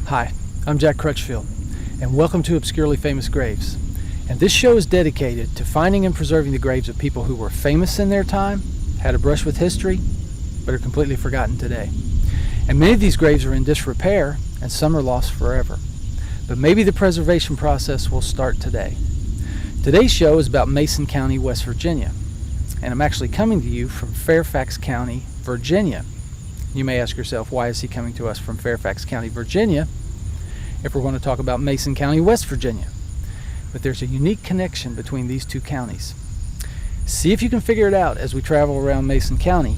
Hi, I'm Jack Crutchfield, and welcome to Obscurely Famous Graves. And this show is dedicated to finding and preserving the graves of people who were famous in their time, had a brush with history, but are completely forgotten today. And many of these graves are in disrepair, and some are lost forever. But maybe the preservation process will start today. Today's show is about Mason County, West Virginia, and I'm actually coming to you from Fairfax County, Virginia. You may ask yourself, why is he coming to us from Fairfax County, Virginia, if we're going to talk about Mason County, West Virginia? But there's a unique connection between these two counties. See if you can figure it out as we travel around Mason County,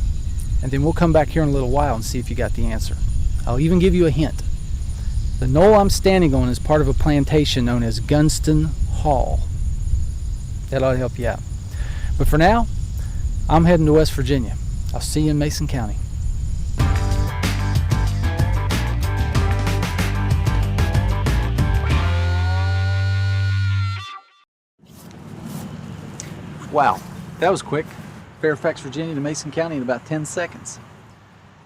and then we'll come back here in a little while and see if you got the answer. I'll even give you a hint. The knoll I'm standing on is part of a plantation known as Gunston Hall. That ought to help you out. But for now, I'm heading to West Virginia. I'll see you in Mason County. Wow, that was quick. Fairfax, Virginia to Mason County in about 10 seconds.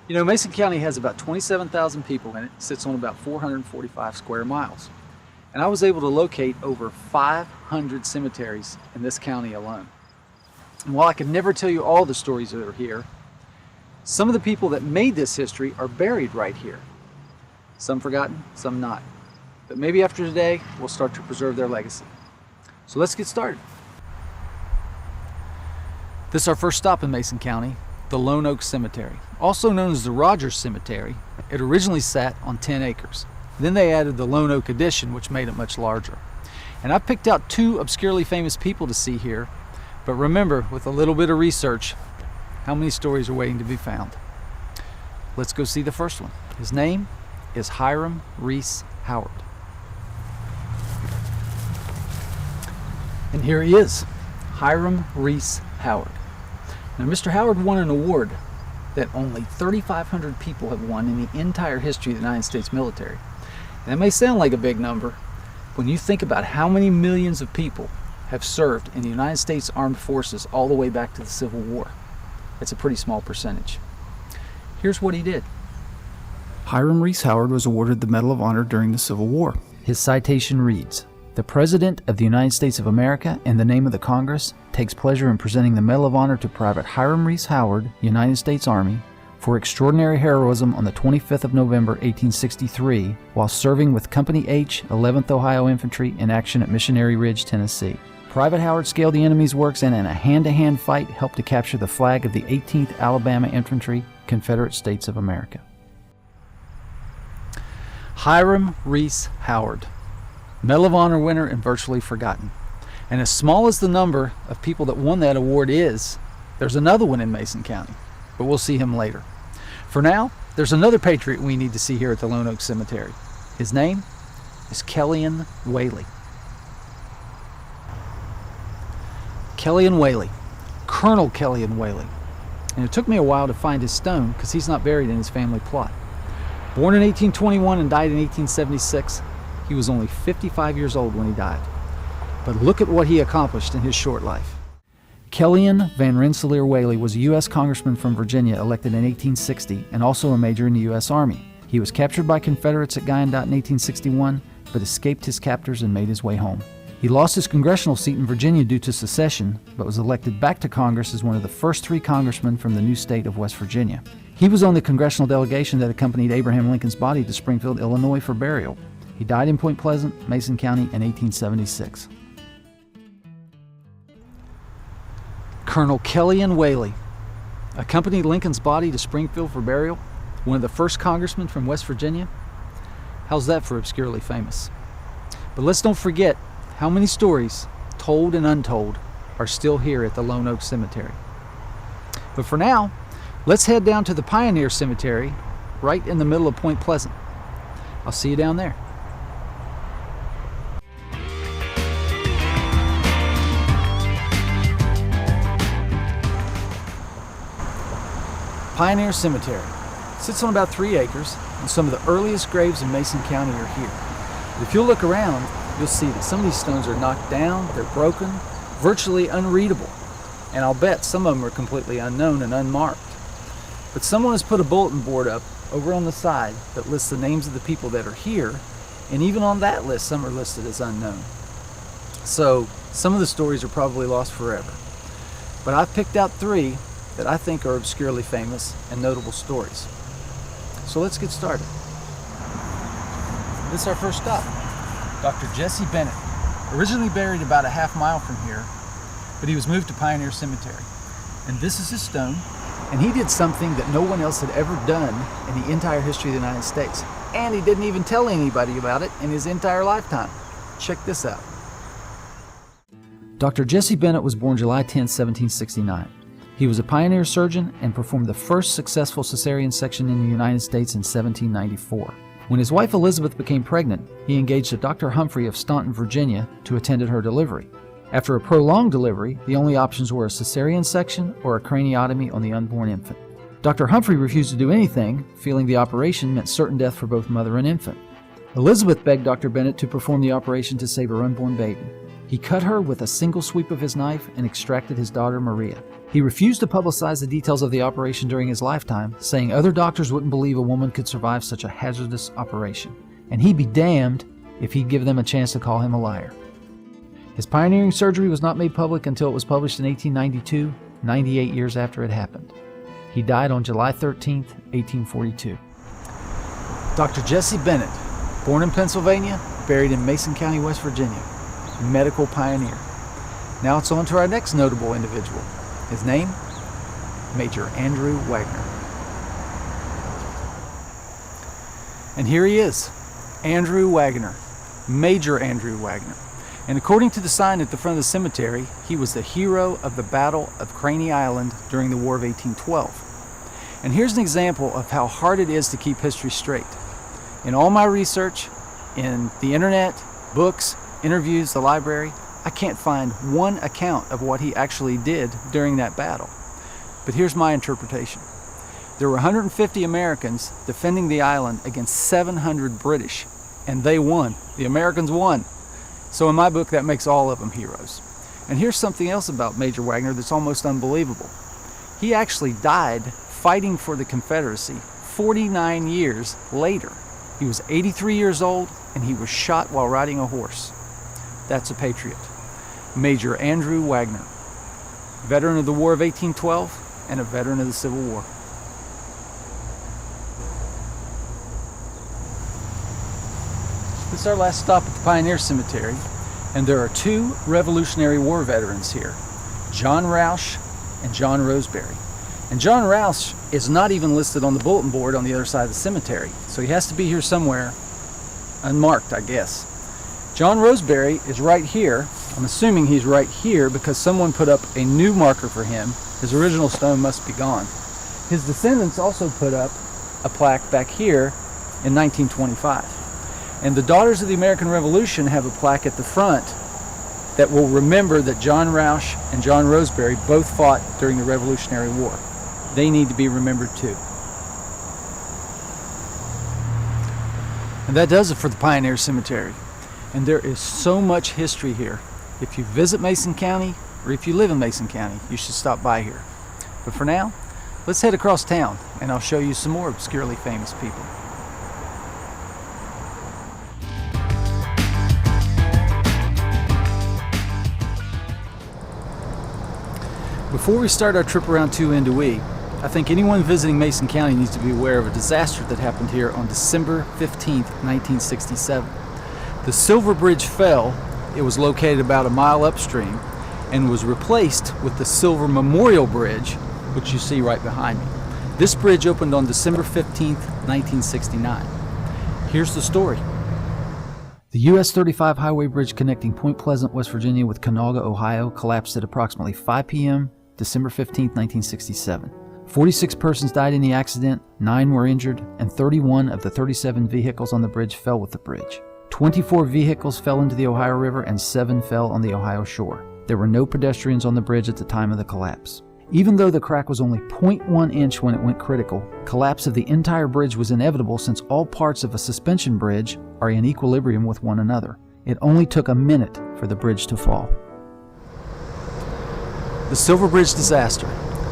You know, Mason County has about 27,000 people in it, sits on about 445 square miles. And I was able to locate over 500 cemeteries in this county alone. And while I could never tell you all the stories that are here, some of the people that made this history are buried right here. Some forgotten, some not. But maybe after today, we'll start to preserve their legacy. So let's get started. This is our first stop in Mason County, the Lone Oak Cemetery. Also known as the Rogers Cemetery, it originally sat on 10 acres. Then they added the Lone Oak Addition, which made it much larger. And I've picked out 2 obscurely famous people to see here, but remember, with a little bit of research, how many stories are waiting to be found? Let's go see the first one. His name is Hiram Reese Howard. And here he is, Hiram Reese Howard. Now, Mr. Howard won an award that only 3,500 people have won in the entire history of the United States military. And that may sound like a big number when you think about how many millions of people have served in the United States Armed Forces all the way back to the Civil War. It's a pretty small percentage. Here's what he did. Hiram Reese Howard was awarded the Medal of Honor during the Civil War. His citation reads, "The President of the United States of America, in the name of the Congress, takes pleasure in presenting the Medal of Honor to Private Hiram Reese Howard, United States Army, for extraordinary heroism on the 25th of November, 1863, while serving with Company H, 11th Ohio Infantry in action at Missionary Ridge, Tennessee. Private Howard scaled the enemy's works and in a hand-to-hand fight helped to capture the flag of the 18th Alabama Infantry, Confederate States of America." Hiram Reese Howard, Medal of Honor winner and virtually forgotten. And as small as the number of people that won that award is, there's another one in Mason County, but we'll see him later. For now, there's another patriot we need to see here at the Lone Oak Cemetery. His name is Kellyan Whaley. Kellyan Whaley, Colonel Kellyan Whaley. And it took me a while to find his stone because he's not buried in his family plot. Born in 1821 and died in 1876, he was only 55 years old when he died. But look at what he accomplished in his short life. Kellyan Van Rensselaer Whaley was a U.S. Congressman from Virginia elected in 1860 and also a major in the U.S. Army. He was captured by Confederates at Guyandotte in 1861, but escaped his captors and made his way home. He lost his congressional seat in Virginia due to secession, but was elected back to Congress as one of the first 3 congressmen from the new state of West Virginia. He was on the congressional delegation that accompanied Abraham Lincoln's body to Springfield, Illinois for burial. He died in Point Pleasant, Mason County in 1876. Colonel Kellyan Whaley accompanied Lincoln's body to Springfield for burial, one of the first congressmen from West Virginia. How's that for obscurely famous? But let's don't forget how many stories, told and untold, are still here at the Lone Oak Cemetery. But for now, let's head down to the Pioneer Cemetery, right in the middle of Point Pleasant. I'll see you down there. Pioneer Cemetery sits on about 3 acres, and some of the earliest graves in Mason County are here. But if you'll look around, you'll see that some of these stones are knocked down, they're broken, virtually unreadable, and I'll bet some of them are completely unknown and unmarked. But someone has put a bulletin board up over on the side that lists the names of the people that are here, and even on that list, some are listed as unknown. So some of the stories are probably lost forever. But I've picked out 3 that I think are obscurely famous and notable stories. So let's get started. This is our first stop. Dr. Jesse Bennett, originally buried about a half mile from here, but he was moved to Pioneer Cemetery. And this is his stone, and he did something that no one else had ever done in the entire history of the United States. And he didn't even tell anybody about it in his entire lifetime. Check this out. Dr. Jesse Bennett was born July 10, 1769. He was a pioneer surgeon and performed the first successful cesarean section in the United States in 1794. When his wife Elizabeth became pregnant, he engaged a Dr. Humphrey of Staunton, Virginia, to attend her delivery. After a prolonged delivery, the only options were a cesarean section or a craniotomy on the unborn infant. Dr. Humphrey refused to do anything, feeling the operation meant certain death for both mother and infant. Elizabeth begged Dr. Bennett to perform the operation to save her unborn baby. He cut her with a single sweep of his knife and extracted his daughter Maria. He refused to publicize the details of the operation during his lifetime, saying other doctors wouldn't believe a woman could survive such a hazardous operation, and he'd be damned if he'd give them a chance to call him a liar. His pioneering surgery was not made public until it was published in 1892, 98 years after it happened. He died on July 13, 1842. Dr. Jesse Bennett, born in Pennsylvania, buried in Mason County, West Virginia, medical pioneer. Now it's on to our next notable individual. His name, Major Andrew Wagner. And here he is, Andrew Wagner, Major Andrew Wagner. And according to the sign at the front of the cemetery, he was the hero of the Battle of Craney Island during the War of 1812. And here's an example of how hard it is to keep history straight. In all my research, in the internet, books, interviews, the library, I can't find one account of what he actually did during that battle. But here's my interpretation. There were 150 Americans defending the island against 700 British, and they won. The Americans won. So in my book, that makes all of them heroes. And here's something else about Major Wagner that's almost unbelievable. He actually died fighting for the Confederacy 49 years later. He was 83 years old, and he was shot while riding a horse. That's a patriot. Major Andrew Wagner, veteran of the War of 1812 and a veteran of the Civil War. This is our last stop at the Pioneer Cemetery, and there are 2 Revolutionary War veterans here, John Roush and John Roseberry. And John Roush is not even listed on the bulletin board on the other side of the cemetery, so he has to be here somewhere, unmarked, I guess. John Roseberry is right here. I'm assuming he's right here because someone put up a new marker for him. His original stone must be gone. His descendants also put up a plaque back here in 1925. And the Daughters of the American Revolution have a plaque at the front that will remember that John Roush and John Roseberry both fought during the Revolutionary War. They need to be remembered too. And that does it for the Pioneer Cemetery. And there is so much history here. If you visit Mason County, or if you live in Mason County, you should stop by here. But for now, let's head across town, and I'll show you some more obscurely famous people. Before we start our trip around 2 Indoué, I think anyone visiting Mason County needs to be aware of a disaster that happened here on December 15th, 1967. The Silver Bridge fell. It was located about a mile upstream and was replaced with the Silver Memorial Bridge, which you see right behind me. This bridge opened on December 15th, 1969. Here's the story. The US 35 highway bridge connecting Point Pleasant, West Virginia with Canoga, Ohio collapsed at approximately 5 p.m. December 15, 1967. 46 persons died in the accident, 9 were injured, and 31 of the 37 vehicles on the bridge fell with the bridge. 24 vehicles fell into the Ohio River and 7 fell on the Ohio shore. There were no pedestrians on the bridge at the time of the collapse. Even though the crack was only 0.1 inch when it went critical, collapse of the entire bridge was inevitable since all parts of a suspension bridge are in equilibrium with one another. It only took a minute for the bridge to fall. The Silver Bridge disaster.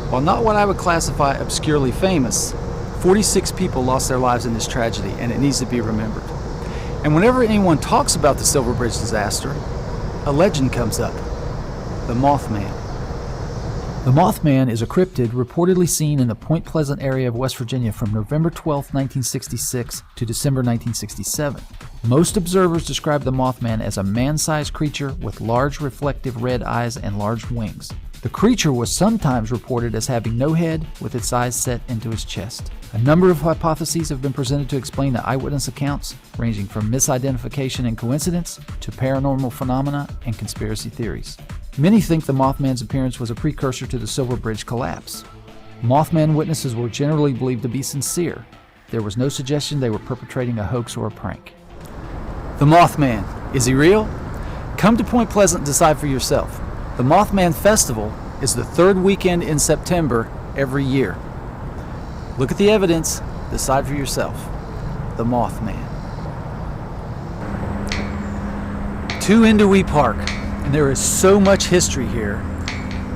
While not what I would classify obscurely famous, 46 people lost their lives in this tragedy, and it needs to be remembered. And whenever anyone talks about the Silver Bridge disaster, a legend comes up: the Mothman. The Mothman is a cryptid reportedly seen in the Point Pleasant area of West Virginia from November 12, 1966 to December 1967. Most observers describe the Mothman as a man-sized creature with large reflective red eyes and large wings. The creature was sometimes reported as having no head, with its eyes set into its chest. A number of hypotheses have been presented to explain the eyewitness accounts, ranging from misidentification and coincidence to paranormal phenomena and conspiracy theories. Many think the Mothman's appearance was a precursor to the Silver Bridge collapse. Mothman witnesses were generally believed to be sincere. There was no suggestion they were perpetrating a hoax or a prank. The Mothman, is he real? Come to Point Pleasant and decide for yourself. The Mothman Festival is the third weekend in September every year. Look at the evidence, decide for yourself. The Mothman. To Indowee Park, and there is so much history here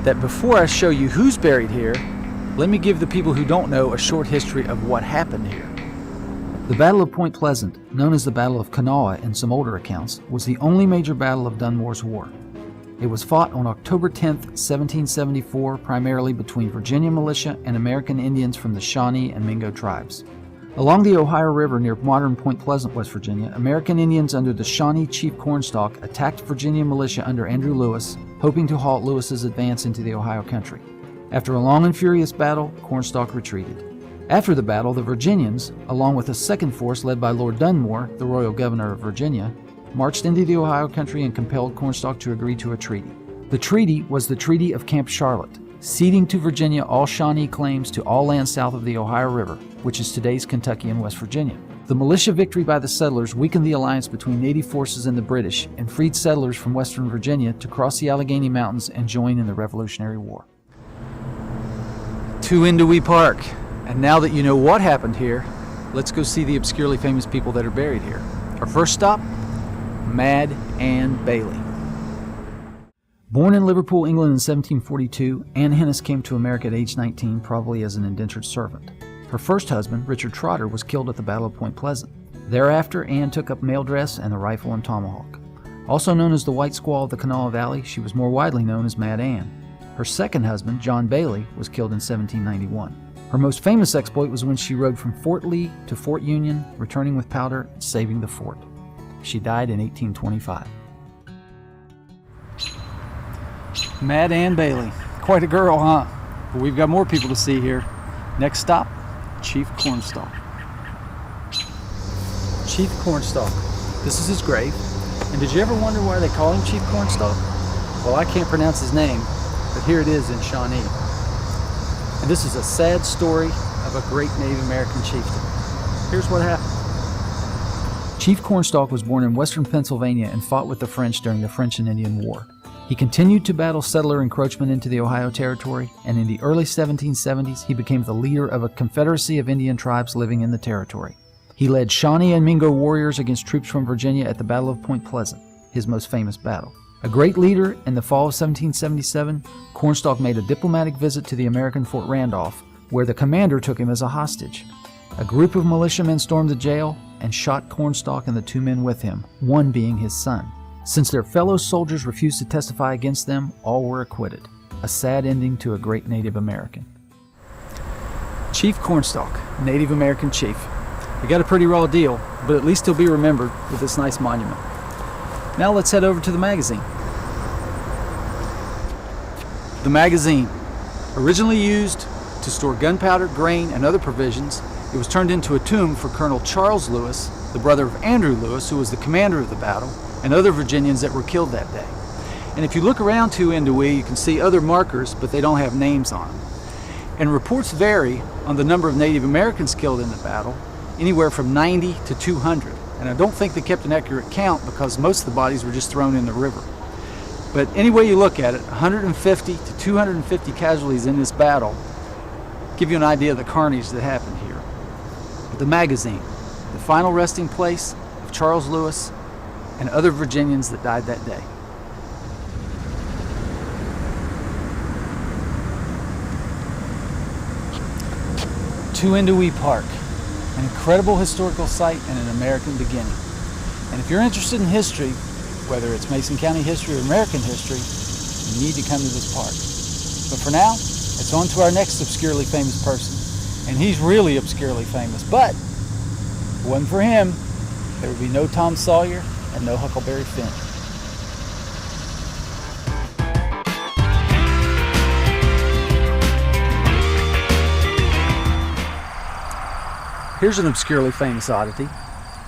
that before I show you who's buried here, let me give the people who don't know a short history of what happened here. The Battle of Point Pleasant, known as the Battle of Kanawha in some older accounts, was the only major battle of Dunmore's War. It was fought on October 10, 1774, primarily between Virginia militia and American Indians from the Shawnee and Mingo tribes. Along the Ohio River near modern Point Pleasant, West Virginia, American Indians under the Shawnee Chief Cornstalk attacked Virginia militia under Andrew Lewis, hoping to halt Lewis's advance into the Ohio country. After a long and furious battle, Cornstalk retreated. After the battle, the Virginians, along with a second force led by Lord Dunmore, the royal governor of Virginia, marched into the Ohio country and compelled Cornstalk to agree to a treaty. The treaty was the Treaty of Camp Charlotte, ceding to Virginia all Shawnee claims to all land south of the Ohio River, which is today's Kentucky and West Virginia. The militia victory by the settlers weakened the alliance between native forces and the British and freed settlers from western Virginia to cross the Allegheny Mountains and join in the Revolutionary War. To Indowee Park. And now that you know what happened here, let's go see the obscurely famous people that are buried here. Our first stop, Mad Ann Bailey. Born in Liverpool, England in 1742, Ann Hennis came to America at age 19, probably as an indentured servant. Her first husband, Richard Trotter, was killed at the Battle of Point Pleasant. Thereafter, Ann took up mail dress and the rifle and tomahawk. Also known as the White Squaw of the Kanawha Valley, she was more widely known as Mad Ann. Her second husband, John Bailey, was killed in 1791. Her most famous exploit was when she rode from Fort Lee to Fort Union, returning with powder and saving the fort. She died in 1825. Mad Ann Bailey. Quite a girl, huh? But we've got more people to see here. Next stop, Chief Cornstalk. Chief Cornstalk. This is his grave. And did you ever wonder why they call him Chief Cornstalk? Well, I can't pronounce his name, but here it is in Shawnee. And this is a sad story of a great Native American chieftain. Here's what happened. Chief Cornstalk was born in western Pennsylvania and fought with the French during the French and Indian War. He continued to battle settler encroachment into the Ohio Territory, and in the early 1770s he became the leader of a confederacy of Indian tribes living in the territory. He led Shawnee and Mingo warriors against troops from Virginia at the Battle of Point Pleasant, his most famous battle. A great leader, in the fall of 1777, Cornstalk made a diplomatic visit to the American Fort Randolph, where the commander took him as a hostage. A group of militiamen stormed the jail and shot Cornstalk and the two men with him, one being his son. Since their fellow soldiers refused to testify against them, all were acquitted. A sad ending to a great Native American. Chief Cornstalk, Native American chief. He got a pretty raw deal, but at least he'll be remembered with this nice monument. Now let's head over to the magazine. The magazine. Originally used to store gunpowder, grain, and other provisions, it was turned into a tomb for Colonel Charles Lewis, the brother of Andrew Lewis, who was the commander of the battle, and other Virginians that were killed that day. And if you look around to Indowee, you can see other markers, but they don't have names on them. And reports vary on the number of Native Americans killed in the battle, anywhere from 90 to 200. And I don't think they kept an accurate count because most of the bodies were just thrown in the river. But any way you look at it, 150 to 250 casualties in this battle give you an idea of the carnage that happened here. The magazine, the final resting place of Charles Lewis and other Virginians that died that day. Tuindui Park, an incredible historical site and an American beginning. And if you're interested in history, whether it's Mason County history or American history, you need to come to this park. But for now, it's on to our next obscurely famous person. And he's really obscurely famous, but if it wasn't for him, there would be no Tom Sawyer and no Huckleberry Finn. Here's an obscurely famous oddity.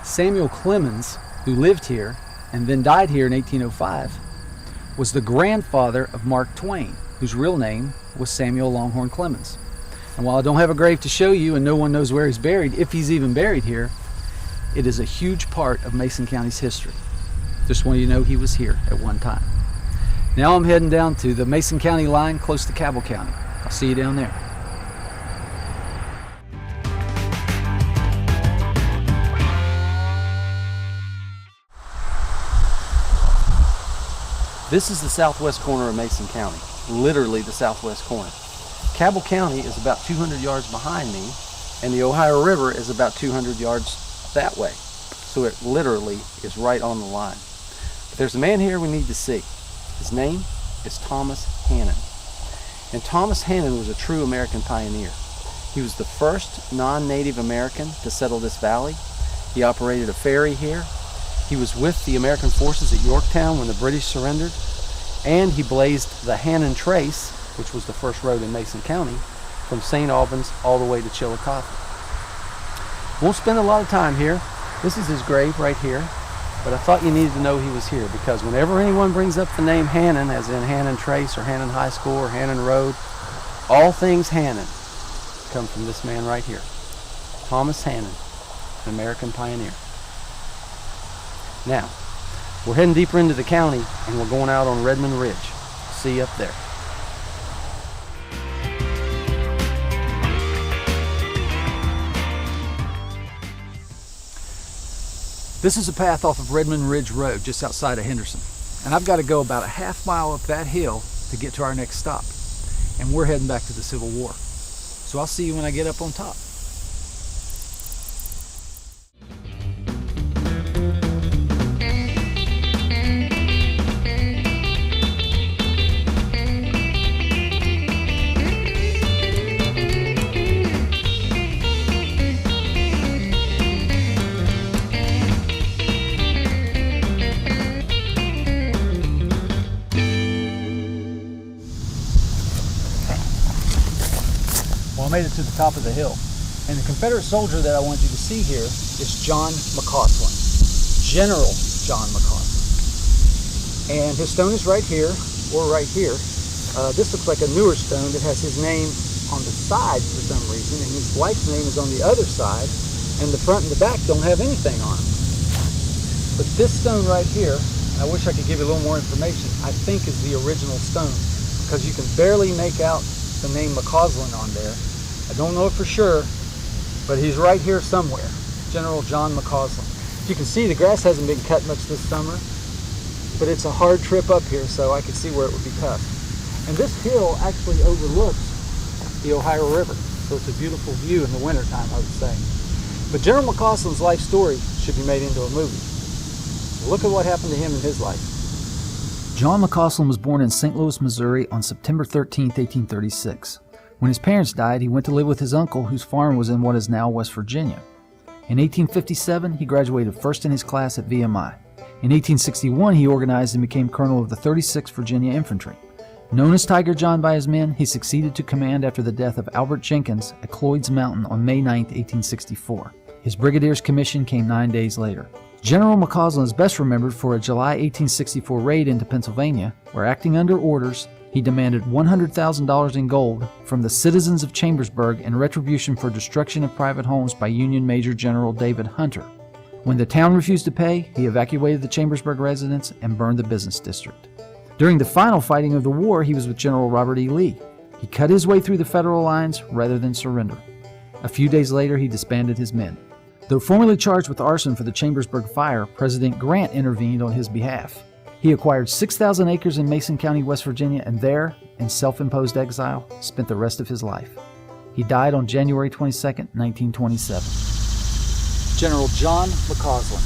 Samuel Clemens, who lived here and then died here in 1805, was the grandfather of Mark Twain, whose real name was Samuel Longhorn Clemens. And while I don't have a grave to show you and no one knows where he's buried, if he's even buried here, it is a huge part of Mason County's history. Just want you to know he was here at one time. Now I'm heading down to the Mason County line close to Cabell County. I'll see you down there. This is the southwest corner of Mason County, literally the southwest corner. Cabell County is about 200 yards behind me, and the Ohio River is about 200 yards that way. So it literally is right on the line. But there's a man here we need to see. His name is Thomas Hannon. And Thomas Hannon was a true American pioneer. He was the first non-Native American to settle this valley. He operated a ferry here. He was with the American forces at Yorktown when the British surrendered, and he blazed the Hannon Trace, which was the first road in Mason County, from St. Albans all the way to Chillicothe. Won't spend a lot of time here. This is his grave right here, but I thought you needed to know he was here because whenever anyone brings up the name Hannon, as in Hannon Trace or Hannon High School or Hannon Road, all things Hannon come from this man right here, Thomas Hannon, an American pioneer. Now, we're heading deeper into the county and we're going out on Redmond Ridge. See you up there. This is a path off of Redmond Ridge Road just outside of Henderson. And I've got to go about a half mile up that hill to get to our next stop. And we're heading back to the Civil War. So I'll see you when I get up on top. I made it to the top of the hill. And the Confederate soldier that I want you to see here is John McCausland, General John McCausland. And his stone is right here, or right here. This looks like a newer stone that has his name on the side for some reason, and his wife's name is on the other side, and the front and the back don't have anything on them. But this stone right here, and I wish I could give you a little more information, I think is the original stone, because you can barely make out the name McCausland on there. I don't know it for sure, but he's right here somewhere, General John McCausland. You can see the grass hasn't been cut much this summer, but it's a hard trip up here, so I could see where it would be tough. And this hill actually overlooks the Ohio River, so it's a beautiful view in the wintertime, I would say. But General McCausland's life story should be made into a movie. Look at what happened to him in his life. John McCausland was born in St. Louis, Missouri on September 13, 1836. When his parents died, he went to live with his uncle, whose farm was in what is now West Virginia. In 1857, he graduated first in his class at VMI. In 1861, he organized and became colonel of the 36th Virginia Infantry. Known as Tiger John by his men, he succeeded to command after the death of Albert Jenkins at Cloyd's Mountain on May 9, 1864. His brigadier's commission came 9 days later. General McCausland is best remembered for a July 1864 raid into Pennsylvania, where, acting under orders, he demanded $100,000 in gold from the citizens of Chambersburg in retribution for destruction of private homes by Union Major General David Hunter. When the town refused to pay, he evacuated the Chambersburg residents and burned the business district. During the final fighting of the war, he was with General Robert E. Lee. He cut his way through the Federal lines rather than surrender. A few days later, he disbanded his men. Though formerly charged with arson for the Chambersburg fire, President Grant intervened on his behalf. He acquired 6,000 acres in Mason County, West Virginia, and there, in self-imposed exile, spent the rest of his life. He died on January 22, 1927. General John McCausland,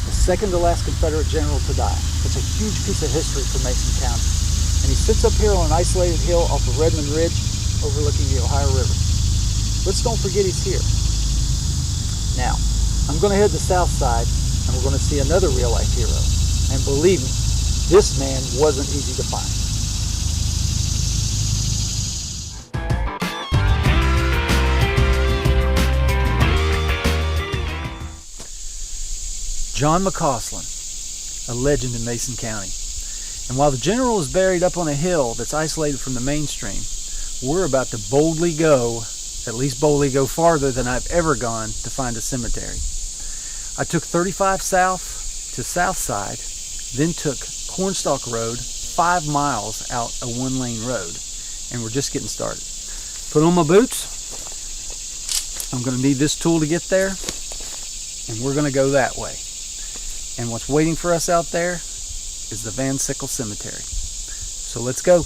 the second to last Confederate general to die. It's a huge piece of history for Mason County. And he sits up here on an isolated hill off of Redmond Ridge overlooking the Ohio River. Let's don't forget he's here. Now, I'm going to head to the south side and we're going to see another real-life hero. And believe me, this man wasn't easy to find. John McCausland, a legend in Mason County. And while the general is buried up on a hill that's isolated from the mainstream, we're about to boldly go, at least boldly go farther than I've ever gone to find a cemetery. I took 35 south to south side, then took Cornstalk Road 5 miles out a one-lane road, and we're just getting started. Put on my boots. I'm going to need this tool to get there, and we're going to go that way. And what's waiting for us out there is the Van Sickle Cemetery. So let's go.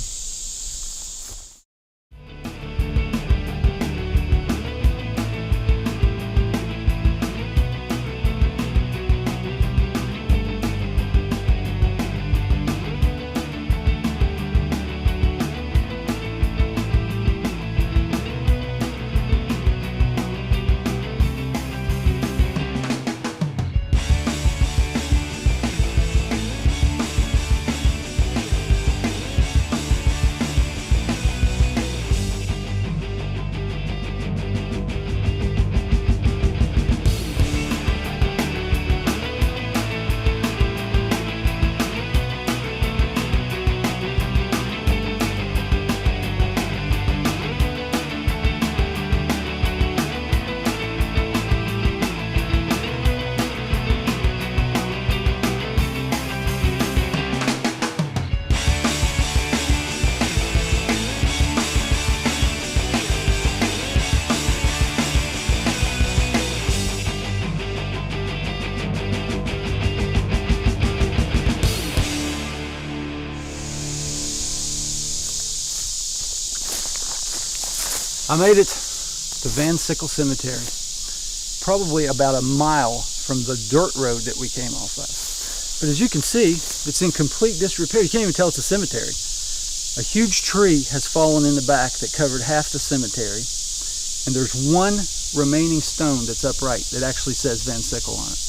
I made it to Van Sickle Cemetery, probably about a mile from the dirt road that we came off of. But as you can see, it's in complete disrepair. You can't even tell it's a cemetery. A huge tree has fallen in the back that covered half the cemetery, and there's one remaining stone that's upright that actually says Van Sickle on it.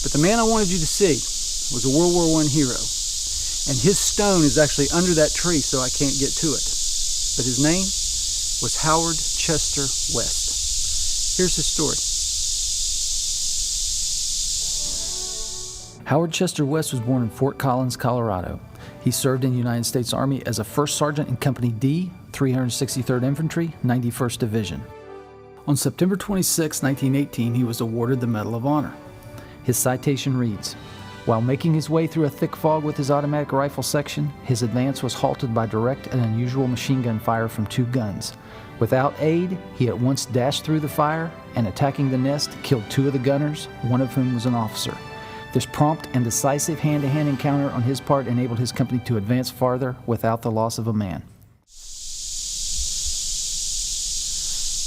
But the man I wanted you to see was a World War I hero, and his stone is actually under that tree, so I can't get to it. But his name was Howard Chester West. Here's his story. Howard Chester West was born in Fort Collins, Colorado. He served in the United States Army as a first sergeant in Company D, 363rd Infantry, 91st Division. On September 26, 1918, he was awarded the Medal of Honor. His citation reads, "While making his way through a thick fog with his automatic rifle section, his advance was halted by direct and unusual machine gun fire from 2 guns. Without aid, he at once dashed through the fire and, attacking the nest, killed 2 of the gunners, one of whom was an officer. This prompt and decisive hand-to-hand encounter on his part enabled his company to advance farther without the loss of a man."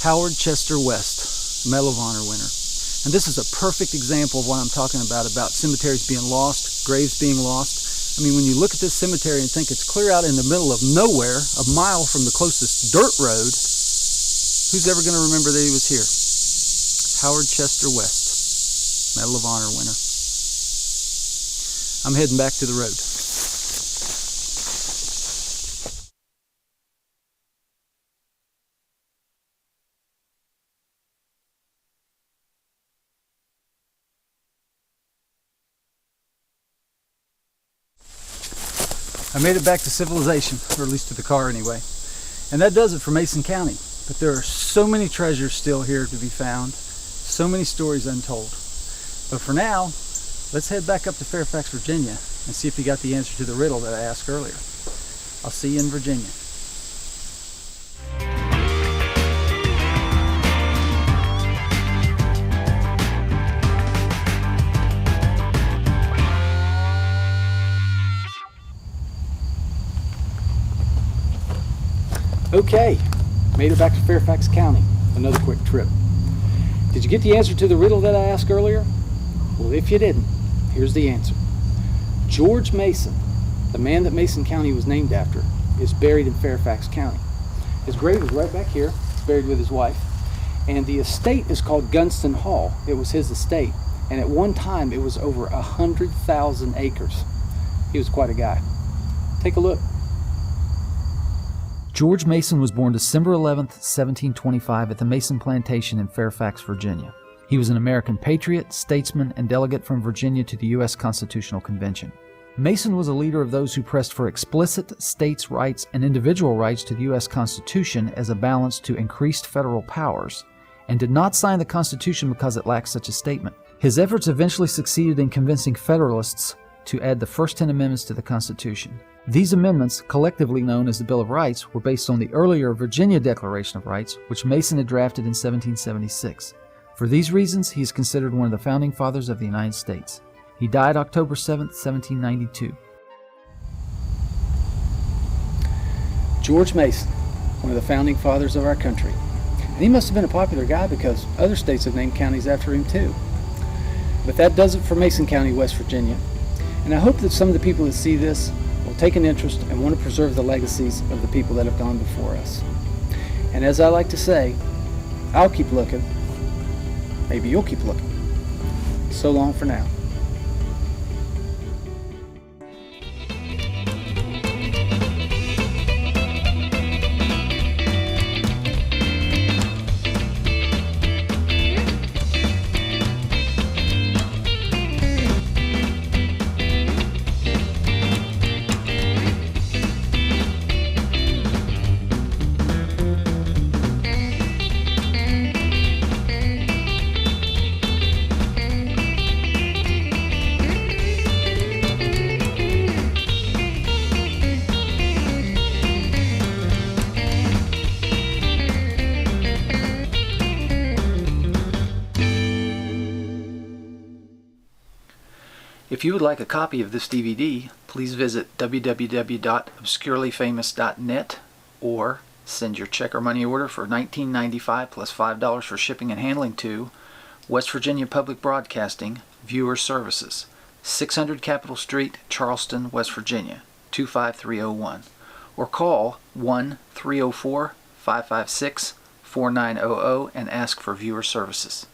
Howard Chester West, Medal of Honor winner. And this is a perfect example of what I'm talking about cemeteries being lost, graves being lost. I mean, when you look at this cemetery and think it's clear out in the middle of nowhere, a mile from the closest dirt road, who's ever going to remember that he was here? Howard Chester West, Medal of Honor winner. I'm heading back to the road. I made it back to civilization, or at least to the car anyway. And that does it for Mason County. But there are so many treasures still here to be found, so many stories untold. But for now, let's head back up to Fairfax, Virginia, and see if you got the answer to the riddle that I asked earlier. I'll see you in Virginia. Okay, made it back to Fairfax County. Another quick trip. Did you get the answer to the riddle that I asked earlier? Well, if you didn't, here's the answer. George Mason, the man that Mason County was named after, is buried in Fairfax County. His grave is right back here. He's buried with his wife. And the estate is called Gunston Hall. It was his estate. And at one time, it was over 100,000 acres. He was quite a guy. Take a look. George Mason was born December 11th, 1725 at the Mason Plantation in Fairfax, Virginia. He was an American patriot, statesman, and delegate from Virginia to the U.S. Constitutional Convention. Mason was a leader of those who pressed for explicit states' rights and individual rights to the U.S. Constitution as a balance to increased federal powers, and did not sign the Constitution because it lacked such a statement. His efforts eventually succeeded in convincing Federalists to add the first 10 amendments to the Constitution. These amendments, collectively known as the Bill of Rights, were based on the earlier Virginia Declaration of Rights, which Mason had drafted in 1776. For these reasons, he is considered one of the founding fathers of the United States. He died October 7, 1792. George Mason, one of the founding fathers of our country. And he must have been a popular guy because other states have named counties after him too. But that does it for Mason County, West Virginia. And I hope that some of the people that see this will take an interest and want to preserve the legacies of the people that have gone before us. And as I like to say, I'll keep looking. Maybe you'll keep looking. So long for now. If you would like a copy of this DVD, please visit www.obscurelyfamous.net or send your check or money order for $19.95 plus $5 for shipping and handling to West Virginia Public Broadcasting, Viewer Services, 600 Capitol Street, Charleston, West Virginia, 25301, or call 1-304-556-4900 and ask for Viewer Services.